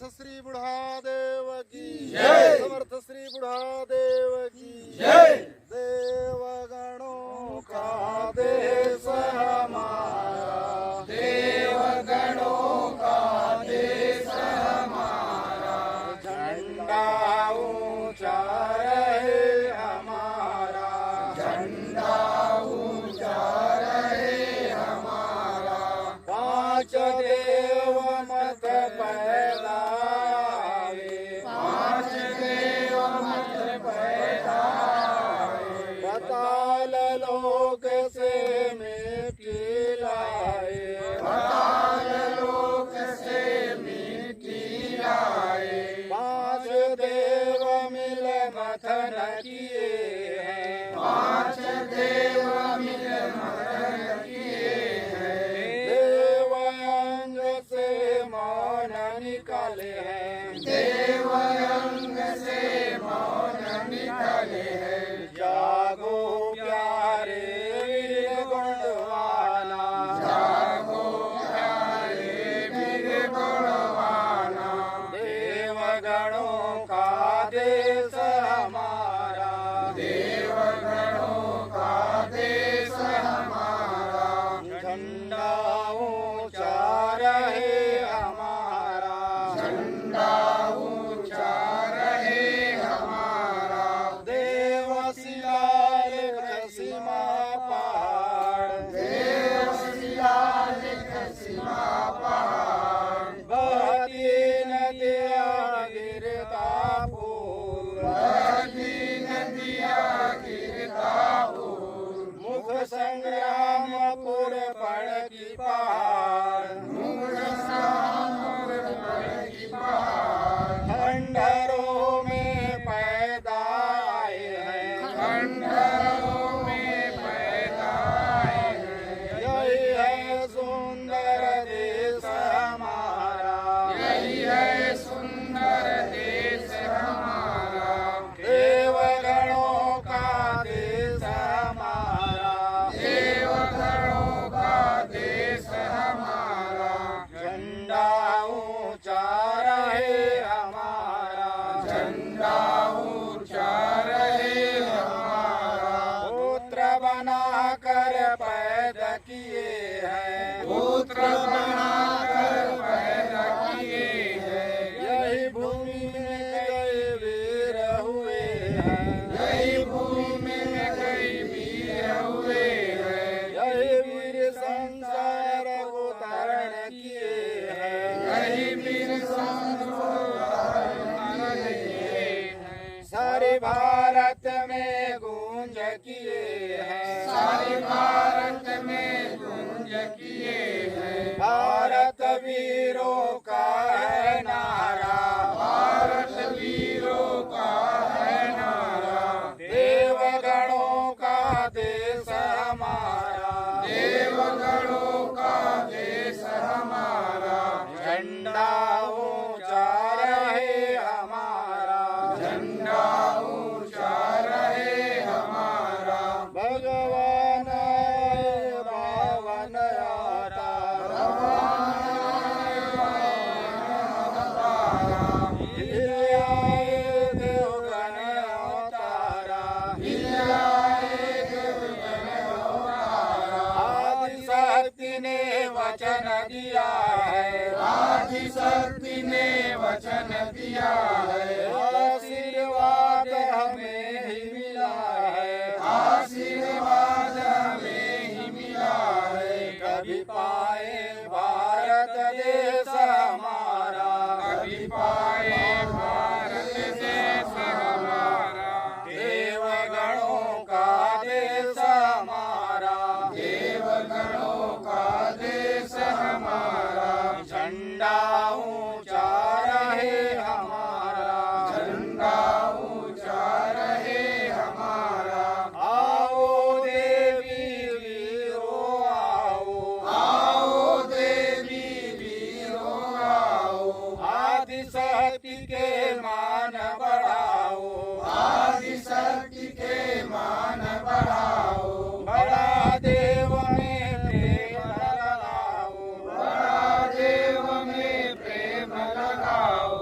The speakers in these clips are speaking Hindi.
समर्थ श्री बुढ़ादेव की जय। समर्थ श्री बुढ़ादेव की जय। देवगणों का देश हमारा, देवगणों का देश हमारा, झंडा ऊंचा रहे हमारा, झंडा ऊंचा रहे हमारा। पांच देव मत पैदा आए, पांच देव मत पैदा आए, पाताल लोक से मिट्टी लाए, पाताल लोक से मिट्टी लाए। पांच देव मिल मथन किए हैं, पांच देव मिल मथन किए हैं। देव अंग से मौन निकाले हैं, देव अंग से मौन निकाले हैं। जागो प्यारे वीर गुणवाना, जागो प्यारे वीर गुणवाना। देवगणों का देश हमारा, देवगणों का देश हमारा। झंडा ऊंचा रहे हमारा, झंडा ऊंचा रहे हमारा। देव शिलाल सीमा पहाड़, देव शिलाल सीमा पहाड़। बहती नदियाँ गिरता फूल, बहती नदियाँ गिरता फूल। मुख संग्राम पुर पड़ की पहाड़, मुख संग्राम पुर पड़ की पहाड़। खंडरों में पैदा आए हैं, खंडरों में पैदा आए हैं। यही है सुंदर देश हमारा, यही है सुंदर देश हमारा। देवगणों का देश हमारा, देवगणों का देश हमारा। झंडा ऊंचा रहे हमारा, झंडा ऊंचा रहे हमारा। पुत्र बनाकर पैदा किए हैं, पुत्र बनाकर पैदा किए हैं। यही भूमि में कई वीर हुए हैं, यही भूमि में कई वीर हुए हैं। यही वीर संसार को धारण किए हैं, यही वीर संसार को धारण किए हैं। सारे भारत में गूंज किए हैं, सारे भारत में गूंज किए हैं। भारत वीरों का है नारा, भारत वीरों का है नारा। देवगणों का देश हमारा, देवगणों का देश हमारा। झंडा ऊंचा रहे हमारा, झंडा ऊंचा रहे हमारा। भगवान पावन अवतारा, हिल आए देवगण अवतारा, हिल आए देवगण अवतारा। आदिशक्ति ने वचन दिया है, आदिशक्ति ने वचन दिया है। आशीर्वाद हमें ही मिला है, आशीर्वाद हमें ही मिला है। कभी पाए भारत देश हमारा, कभी पाए भारत देश हमारा। देवगणों का देश हमारा, देवगणों का देश हमारा। झंडा ऊंचा रहे हमारा, झंडा ऊंचा रहे हमारा। आओ देवी वीरों आओ, आओ देवी वीरों आओ। आदिशक्ति के मान बढ़ाओ, आदिशक्ति के मान बढ़ाओ। बड़ा देव में प्रेम लगाओ, बड़ा देव में प्रेम लगाओ।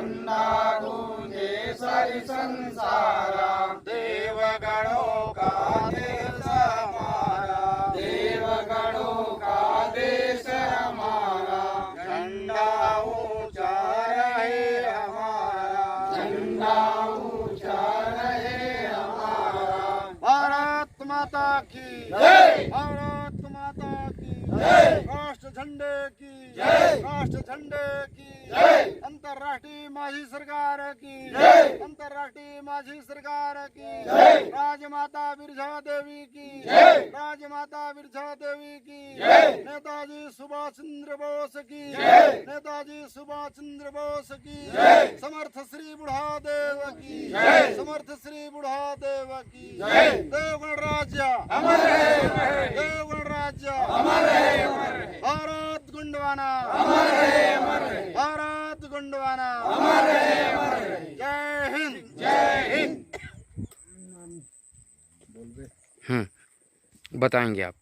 झंडा गूंजे सारी संसारा, देवगणों का देश हमारा, देवगणों का देश हमारा, झंडा ऊंचा रहे हमारा, झंडा ऊंचा रहे हमारा। भारत माता की जय, भारत माता की जय, राष्ट्र झंडे की जय, राष्ट्र झंडे की जय, अंतर्राष्ट्रीय माझी सरकार की जय, अंतर्राष्ट्रीय माझी सरकार की जय, राजमाता बिरसा देवी की जय, राजमाता बिरसा देवी की जय, नेताजी सुभाष चंद्र बोस की जय, नेताजी सुभाष चंद्र बोस की जय, समर्थ श्री बुढ़ादेव की जय, समर्थ श्री बुढ़ादेव की जय। देवगण राज्य अमर रहे, देवगण राज्य अमर रहे, भारत गुंडवाना अमर रहे, भारत गुंडवाना अमर रहे, जय हिंद, जय हिंद। बताएंगे आप।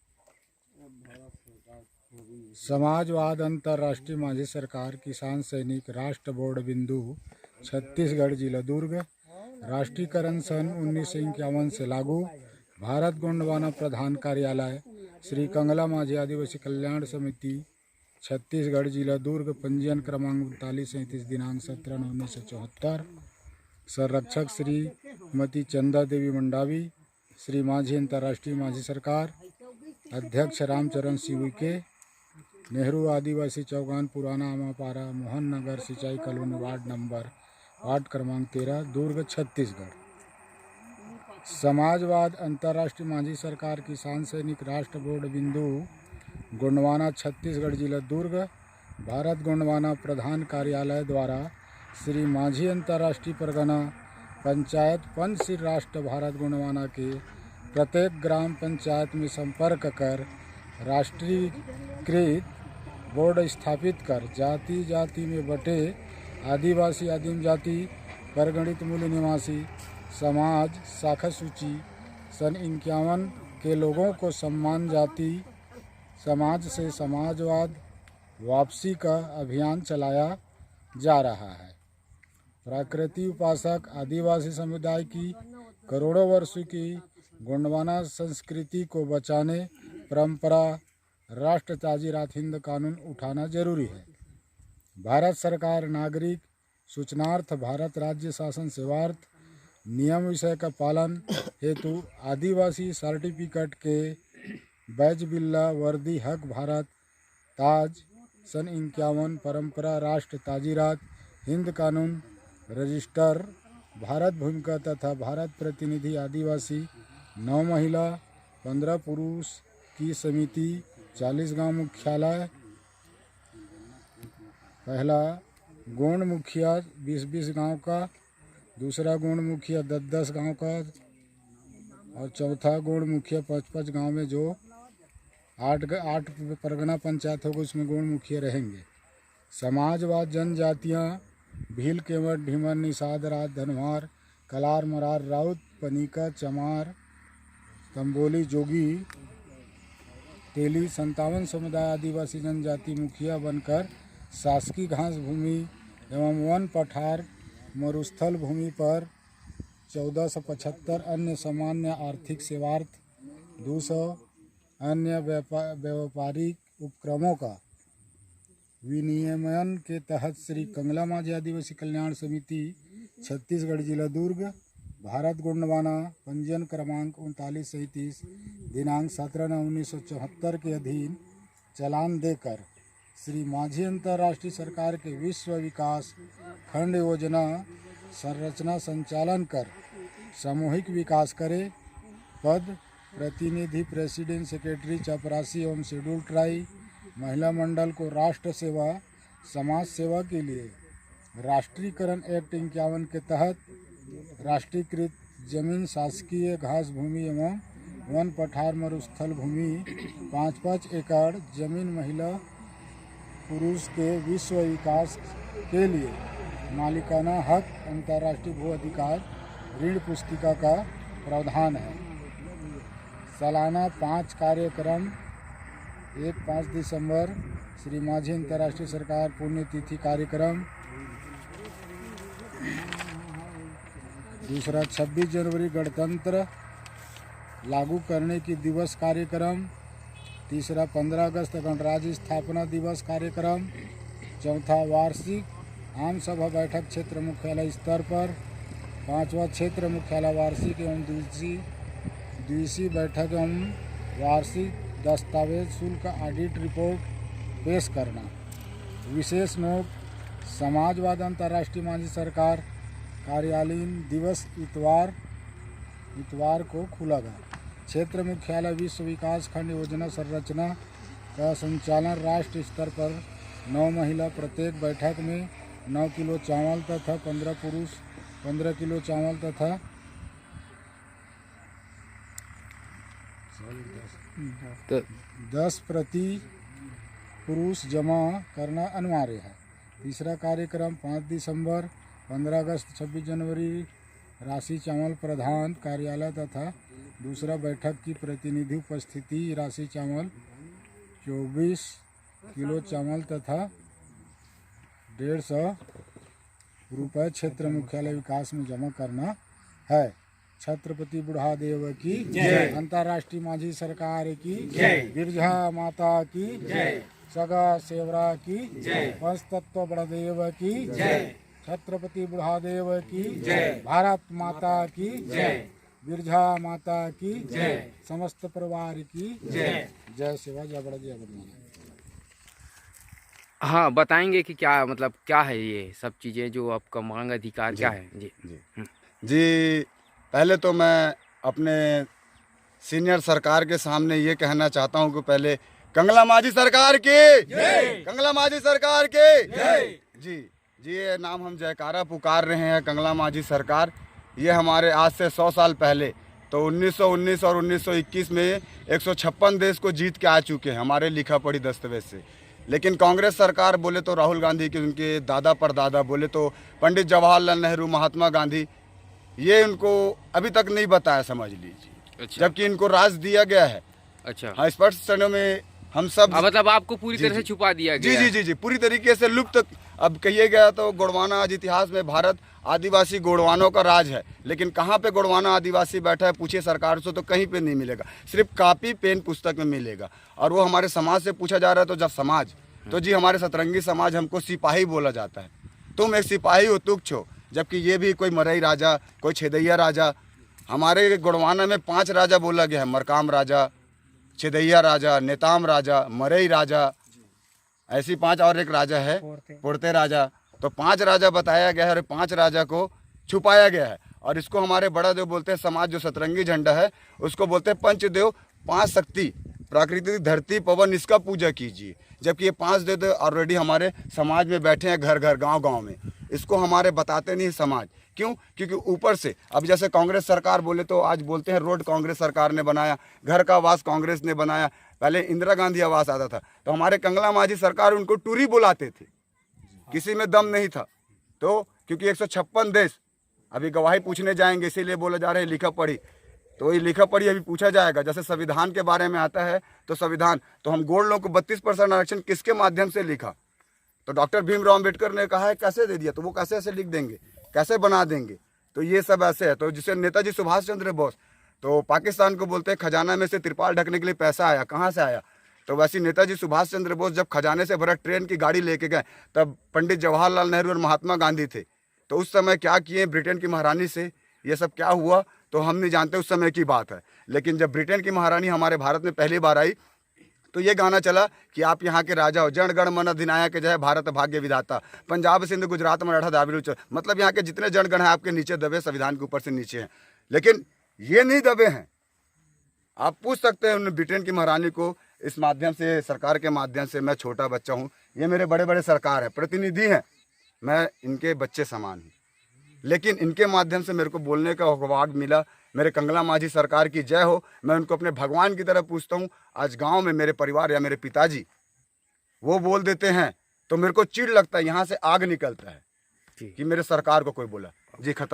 समाजवाद अंतर्राष्ट्रीय माझी सरकार, किसान सैनिक, राष्ट्र बोर्ड बिंदु, छत्तीसगढ़ जिला दुर्ग। राष्ट्रीयकरण सन 1951 से लागू। भारत गोंडवाना प्रधान कार्यालय श्री कंगला माझी आदिवासी कल्याण समिति, छत्तीसगढ़ जिला दुर्ग। पंजीयन क्रमांक 3937 दिनांक 17/9/1974। संरक्षक श्रीमती चंदा देवी मंडावी। श्री माझी अंतर्राष्ट्रीय माझी सरकार। अध्यक्ष रामचरण सिविके। नेहरू आदिवासी चौगान, पुराना आमापारा, मोहन नगर, सिंचाई कॉलोनी, वार्ड क्रमांक 13, दुर्ग, छत्तीसगढ़। समाजवाद अंतर्राष्ट्रीय माझी सरकार, किसान सैनिक, राष्ट्र बोर्ड बिंदु, गोंडवाना, छत्तीसगढ़ जिला दुर्ग। भारत गोंडवाना प्रधान कार्यालय द्वारा श्री माझी अंतर्राष्ट्रीय परगना पंचायत पंच श्री राष्ट्र भारत गोंडवाना के प्रत्येक ग्राम पंचायत में संपर्क कर राष्ट्रीयकृत बोर्ड स्थापित कर जाति जाति में बटे आदिवासी, आदिम जाति, परगणित मूल निवासी समाज शाखा सूची सन 51 के लोगों को सम्मान जाति समाज से समाजवाद वापसी का अभियान चलाया जा रहा है। प्राकृतिक उपासक आदिवासी समुदाय की करोड़ों वर्षों की गोंडवाना संस्कृति को बचाने परंपरा राष्ट्र ताजीरात हिंद कानून उठाना जरूरी है। भारत सरकार नागरिक सूचनार्थ भारत राज्य शासन सेवार्थ नियम विषय का पालन हेतु आदिवासी सर्टिफिकेट के बैज बिल्ला वर्दी हक भारत ताज सन 51 परंपरा राष्ट्र ताजीरात हिंद कानून रजिस्टर भारत भूमिका तथा भारत प्रतिनिधि आदिवासी 9 महिला 15 पुरुष की समिति 40 गांव मुख्यालय। पहला गोंड मुखिया 20-20 गांव का, दूसरा गोंड मुखिया 10-10 गांव का और चौथा गोंड मुखिया 5-5 गांव में जो 8 परगना पंचायत होगा उसमें गोंड मुखिया रहेंगे। समाजवाद जनजातियाँ भील, केवट, ढीमर, निषाद, रात, धनवार, कलार, मरार, राउत, पनिका, चमार, तंबोली, जोगी, तेली 57 समुदाय आदिवासी जनजाति मुखिया बनकर शासकीय घास भूमि एवं वन पठार मरुस्थल भूमि पर 1475 अन्य सामान्य आर्थिक सेवार्थ 200 अन्य व्यापारिक उपक्रमों का विनियमन के तहत श्री कंगला माझी आदिवासी कल्याण समिति, छत्तीसगढ़ जिला दुर्ग। भारत गोंडवाना पंजीयन क्रमांक 3937 दिनांक 17/9/1974 के अधीन चालान देकर श्री माझी अंतर्राष्ट्रीय सरकार के विश्व विकास खंड योजना संरचना संचालन कर सामूहिक विकास करे। पद प्रतिनिधि, प्रेसिडेंट, सेक्रेटरी, चपरासी एवं शेड्यूल ट्राई महिला मंडल को राष्ट्र सेवा समाज सेवा के लिए राष्ट्रीयकरण एक्ट 51 के तहत राष्ट्रीयकृत जमीन, शासकीय घास भूमि एवं वन पठार मरुस्थल भूमि 5-5 एकड़ जमीन महिला पुरुष के विश्व विकास के लिए मालिकाना हक अंतर्राष्ट्रीय भू अधिकार ऋण पुस्तिका का प्रावधान है। सालाना 5 कार्यक्रम 1-5 दिसंबर श्री माझी अंतर्राष्ट्रीय सरकार पुण्यतिथि कार्यक्रम दूसरा 26 जनवरी गणतंत्र लागू करने की दिवस कार्यक्रम। तीसरा 15 अगस्त गणराज्य स्थापना दिवस कार्यक्रम। चौथा वार्षिक आम सभा बैठक क्षेत्र मुख्यालय स्तर पर। पांचवा क्षेत्र मुख्यालय वार्षिक एवं द्विदिवसीय बैठक एवं वार्षिक दस्तावेज शुल्क ऑडिट रिपोर्ट पेश करना। विशेष नोट, समाजवाद अंतर्राष्ट्रीय मांझी सरकार कार्यालयीन दिवस इतवार को खुलेगा। क्षेत्र मुख्यालय विश्व विकास खंड योजना संरचना का संचालन राष्ट्रीय स्तर पर 9 महिला प्रत्येक बैठक में 9 किलो चावल तथा 15 पुरुष 15 किलो चावल तथा 10 प्रति पुरुष जमा करना अनिवार्य है। तीसरा कार्यक्रम 5 दिसंबर 15 अगस्त 26 जनवरी राशि चावल प्रधान कार्यालय तथा दूसरा बैठक की प्रतिनिधि उपस्थिति राशि चावल 24 किलो चावल तथा 150 रुपये क्षेत्र मुख्यालय विकास में जमा करना है। छत्रपति बुढ़ादेव की जय। अंतर्राष्ट्रीय मांझी सरकार की जय। बिरजा माता की जय। सगा सेवरा की जय। पंचतत्व बड़देव की जय। छत्रपति बुढ़ादेव की जय। भारत माता की जय। बिरजा माता की जय। समस्त परिवार की जय। जय सेवा जय बड़देव। हाँ, बताएंगे कि क्या मतलब क्या है ये सब चीज़ें जो आपका मांग अधिकार क्या है? जी जी, पहले तो मैं अपने सीनियर सरकार के सामने ये कहना चाहता हूँ कि पहले कंगला मांझी सरकार की जय। कंगला मांझी सरकार की जय। जी, ये नाम हम जयकारा पुकार रहे हैं कंगला मांझी सरकार। ये हमारे आज से 100 साल पहले तो 1919 और 1921 में 156 देश को जीत के आ चुके हैं हमारे लिखा पढ़ी दस्तावेज से। लेकिन कांग्रेस सरकार बोले तो राहुल गांधी के उनके दादा परदादा बोले तो पंडित जवाहरलाल नेहरू, महात्मा गांधी, ये उनको अभी तक नहीं बताया, समझ लीजिए। अच्छा। जबकि इनको राज दिया गया है। अच्छा। हाँ, स्पष्ट क्षणों में हम सब मतलब आपको पूरी तरह से छुपा दिया गया। जी, पूरी तरीके से लुप्त। अब कहिए गया तो गोंडवाना आज इतिहास में भारत आदिवासी गोंडवानों का राज है, लेकिन कहाँ पे गोंडवाना आदिवासी बैठा है पूछिए सरकार से तो कहीं पे नहीं मिलेगा, सिर्फ कापी पेन पुस्तक में मिलेगा। और वो हमारे समाज से पूछा जा रहा है तो जब समाज तो जी हमारे सतरंगी समाज हमको सिपाही बोला जाता है। तुम एक सिपाही हो, तुच्छ हो, जबकि ये भी कोई मरई राजा, कोई छेदैया राजा। हमारे गोंडवाना में 5 राजा बोला गया है, मरकाम राजा, छेदैया राजा, नेताम राजा, मरई राजा, ऐसी 5 और एक राजा है पोड़ते राजा। तो 5 राजा बताया गया है और 5 राजा को छुपाया गया है। और इसको हमारे बड़ा देव बोलते हैं, समाज जो सतरंगी झंडा है उसको बोलते हैं पंचदेव, 5 शक्ति, प्राकृतिक, धरती, पवन, इसका पूजा कीजिए। जबकि ये 5 देव ऑलरेडी हमारे समाज में बैठे हैं, घर घर गांव गांव में। इसको हमारे बताते नहीं समाज, क्यों? क्योंकि ऊपर से अब जैसे कांग्रेस सरकार बोले तो आज बोलते हैं रोड कांग्रेस सरकार ने बनाया, घर का आवास कांग्रेस ने बनाया, पहले इंदिरा गांधी आवास आता था। तो हमारे कंगला मांझी सरकार उनको टूरी बुलाते थे, किसी में दम नहीं था। तो क्योंकि 156 देश अभी गवाही पूछने जाएंगे, इसीलिए बोला जा रहा है लिखा पढ़ी। तो ये लिखा पढ़ी अभी पूछा जाएगा। जैसे संविधान के बारे में आता है तो संविधान, तो हम गोल्ड लोगों को 32% आरक्षण किसके माध्यम से लिखा? तो डॉक्टर भीमराव अम्बेडकर ने कहा है कैसे दे दिया, तो वो कैसे ऐसे लिख देंगे, कैसे बना देंगे? तो ये सब ऐसे है। तो जिसे नेताजी सुभाष चंद्र बोस, तो पाकिस्तान को बोलते हैं खजाना में से तिरपाल ढकने के लिए पैसा आया, कहाँ से आया? तो वैसे नेताजी सुभाष चंद्र बोस जब खजाने से भरा ट्रेन की गाड़ी लेके गए, तब पंडित जवाहरलाल नेहरू और महात्मा गांधी थे। तो उस समय क्या किए ब्रिटेन की महारानी से, ये सब क्या हुआ तो हम नहीं जानते, उस समय की बात है। लेकिन जब ब्रिटेन की महारानी हमारे भारत में पहली बार आई तो ये गाना चला कि आप यहाँ के राजा हो, जन गण मन अधिनायक जय भारत भाग्य विधाता, पंजाब सिंध गुजरात मराठा द्राविड़, मतलब यहाँ के जितने जनगण हैं आपके नीचे दबे, संविधान के ऊपर से नीचे हैं। लेकिन ये नहीं दबे हैं। आप पूछ सकते हैं उन ब्रिटेन की महारानी को, इस माध्यम से, सरकार के माध्यम से। मैं छोटा बच्चा हूँ, ये मेरे बड़े बड़े सरकार है, प्रतिनिधि हैं, मैं इनके बच्चे समान हूँ। लेकिन इनके माध्यम से मेरे को बोलने का अवार्ड मिला। मेरे कंगला मांझी सरकार की जय हो। मैं उनको अपने भगवान की तरह पूछता हूँ। आज गांव में मेरे परिवार या मेरे पिताजी वो बोल देते हैं तो मेरे को चिढ़ लगता है, यहाँ से आग निकलता है कि मेरे सरकार को कोई बोला। जी, खत्म।